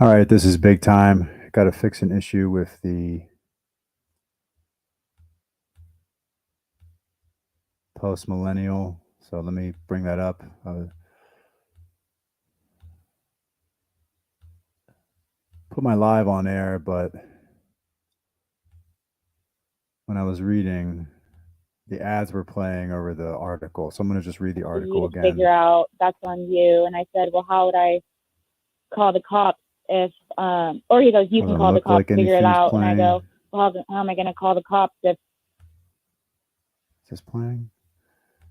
All right, this is big time. Got to fix an issue with the post millennial. So let me bring that up. Put my live on air, but when I was reading, the ads were playing over the article. So I'm going to just read the For you article to again. figure out that's on you. And I said, well, how would I call the cops if, or he goes, you can Doesn't call the look cops, like figure it anything's out. And I playing. go, well, how am I going to call the cops if? Is this playing?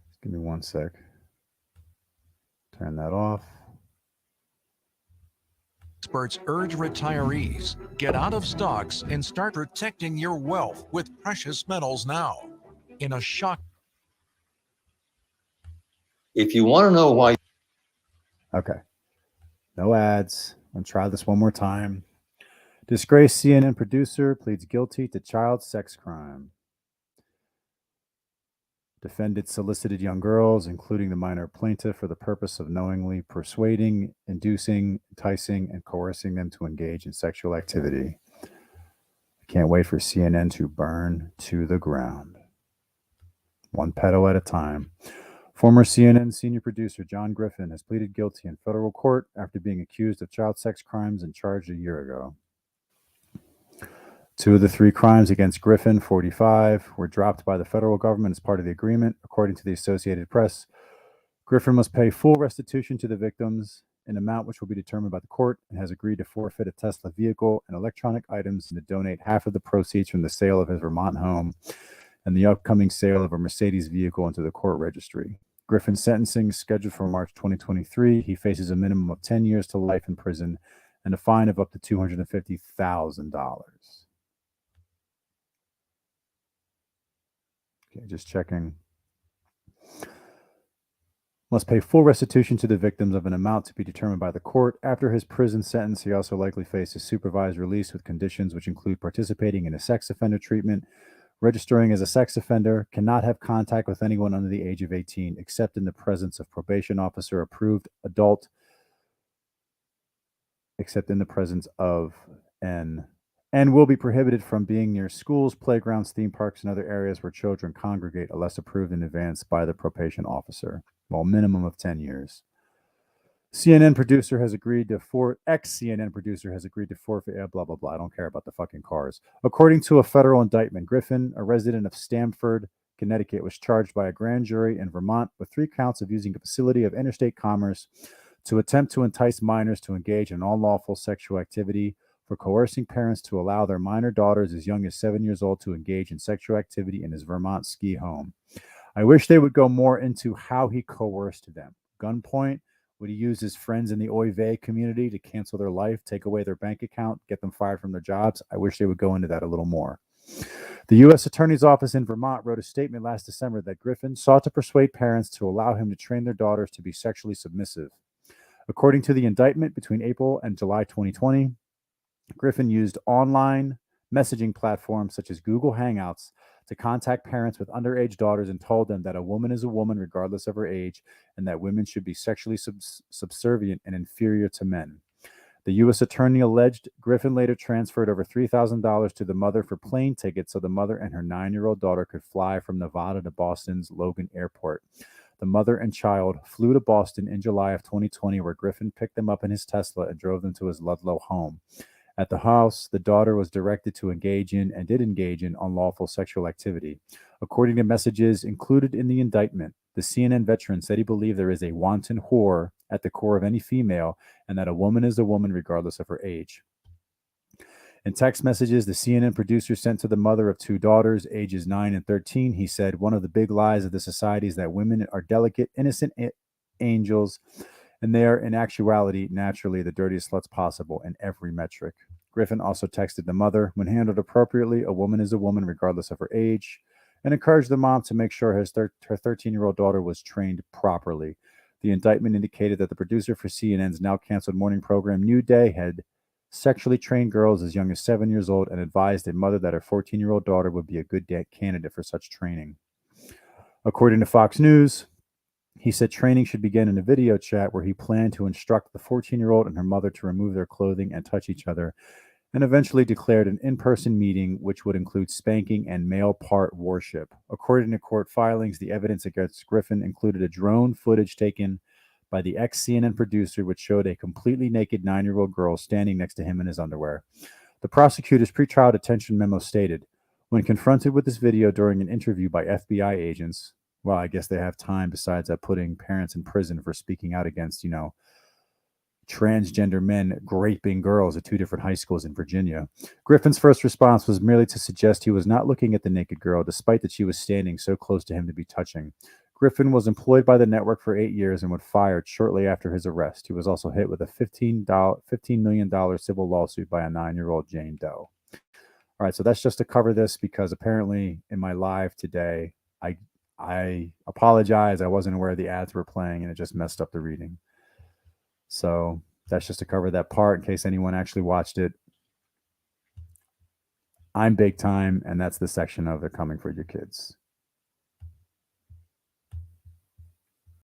Just give me one sec. Turn that off. Experts urge retirees, get out of stocks and start protecting your wealth with precious metals now. In a shock. If you want to know why. Okay. No ads. I'm going to try this one more time. Disgraced CNN producer pleads guilty to child sex crime. Defendant solicited young girls, including the minor plaintiff, for the purpose of knowingly persuading, inducing, enticing, and coercing them to engage in sexual activity. I can't wait for CNN to burn to the ground. One pedo at a time. Former CNN senior producer John Griffin has pleaded guilty in federal court after being accused of child sex crimes and charged a year ago. Two of the three crimes against Griffin, 45, were dropped by the federal government as part of the agreement, according to the Associated Press. Griffin must pay full restitution to the victims, an amount which will be determined by the court, and has agreed to forfeit a Tesla vehicle and electronic items and to donate half of the proceeds from the sale of his Vermont home and the upcoming sale of a Mercedes vehicle into the court registry. Griffin's sentencing is scheduled for March 2023. He faces a minimum of 10 years to life in prison and a fine of up to $250,000. Okay, just checking. Must pay full restitution to the victims of an amount to be determined by the court. After his prison sentence, he also likely faces supervised release with conditions which include participating in a sex offender treatment, registering as a sex offender, cannot have contact with anyone under the age of 18 except in the presence of probation officer approved adult, except in the presence of an, and will be prohibited from being near schools, playgrounds, theme parks, and other areas where children congregate unless approved in advance by the probation officer. Well, minimum of 10 years. CNN producer has agreed to ex-CNN producer has agreed to forfeit, blah, blah, blah. I don't care about the fucking cars. According to a federal indictment, Griffin, a resident of Stamford, Connecticut, was charged by a grand jury in Vermont with 3 counts of using a facility of interstate commerce to attempt to entice minors to engage in unlawful sexual activity, for coercing parents to allow their minor daughters as young as 7 years old to engage in sexual activity in his Vermont ski home. I wish they would go more into how he coerced them. Gunpoint? Would he use his friends in the Oy Vey community to cancel their life, take away their bank account, get them fired from their jobs? I wish they would go into that a little more. The U.S. Attorney's Office in Vermont wrote a statement last December that Griffin sought to persuade parents to allow him to train their daughters to be sexually submissive. According to the indictment, between April and July 2020, Griffin used online messaging platforms such as Google Hangouts to contact parents with underage daughters and told them that a woman is a woman regardless of her age and that women should be sexually subservient and inferior to men. The U.S. attorney alleged Griffin later transferred over $3,000 to the mother for plane tickets so the mother and her 9-year-old daughter could fly from Nevada to Boston's Logan Airport. The mother and child flew to Boston in July of 2020, where Griffin picked them up in his Tesla and drove them to his Ludlow home. At the house, the daughter was directed to engage in and did engage in unlawful sexual activity. According to messages included in the indictment, the CNN veteran said he believed there is a wanton whore at the core of any female and that a woman is a woman regardless of her age. In text messages the CNN producer sent to the mother of 2 daughters, ages 9 and 13, he said, "One of the big lies of the society is that women are delicate, innocent angels, and they are in actuality naturally the dirtiest sluts possible in every metric." Griffin also texted the mother, "When handled appropriately, a woman is a woman regardless of her age," and encouraged the mom to make sure her 13-year-old daughter was trained properly. The indictment indicated that the producer for CNN's now canceled morning program New Day had sexually trained girls as young as 7 years old and advised a mother that her 14-year-old daughter would be a good candidate for such training. According to Fox News, He said training should begin in a video chat where he planned to instruct the 14-year-old and her mother to remove their clothing and touch each other, and eventually declared an in-person meeting which would include spanking and male part worship. According to court filings, the evidence against Griffin included a drone footage taken by the ex-CNN producer which showed a completely naked 9-year-old girl standing next to him in his underwear. The prosecutor's pretrial detention memo stated, when confronted with this video during an interview by FBI agents, well, I guess they have time besides putting parents in prison for speaking out against, transgender men raping girls at 2 different high schools in Virginia. Griffin's first response was merely to suggest he was not looking at the naked girl, despite that she was standing so close to him to be touching. Griffin was employed by the network for 8 years and was fired shortly after his arrest. He was also hit with a $15 million civil lawsuit by a 9-year-old Jane Doe. All right, so that's just to cover this because apparently in my live today, I apologize. I wasn't aware the ads were playing and it just messed up the reading. So that's just to cover that part in case anyone actually watched it. I'm big time, and that's the section of They're Coming for Your Kids.